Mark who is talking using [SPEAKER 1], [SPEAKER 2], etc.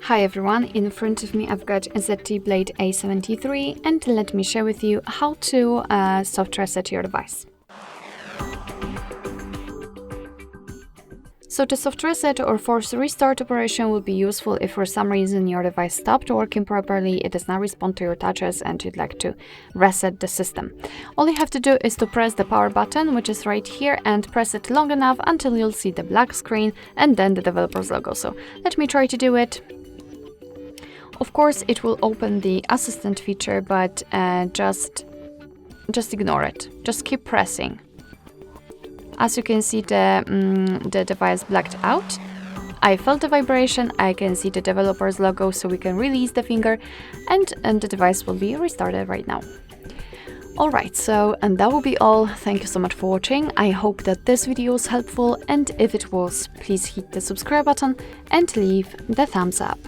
[SPEAKER 1] Hi everyone, in front of me I've got a ZTE Blade A73 and let me share with you how to soft reset your device. So the soft reset or force restart operation will be useful if for some reason your device stopped working properly, it does not respond to your touches and you'd like to reset the system. All you have to do is to press the power button, which is right here, and press it long enough until you'll see the black screen and then the developer's logo. So let me try to do it. Of course, it will open the assistant feature, but just ignore it. Just keep pressing. As you can see, the device blacked out. I felt the vibration, I can see the developer's logo, so we can release the finger and the device will be restarted right now. Alright, and that will be all. Thank you so much for watching. I hope that this video was helpful, and if it was, please hit the subscribe button and leave the thumbs up.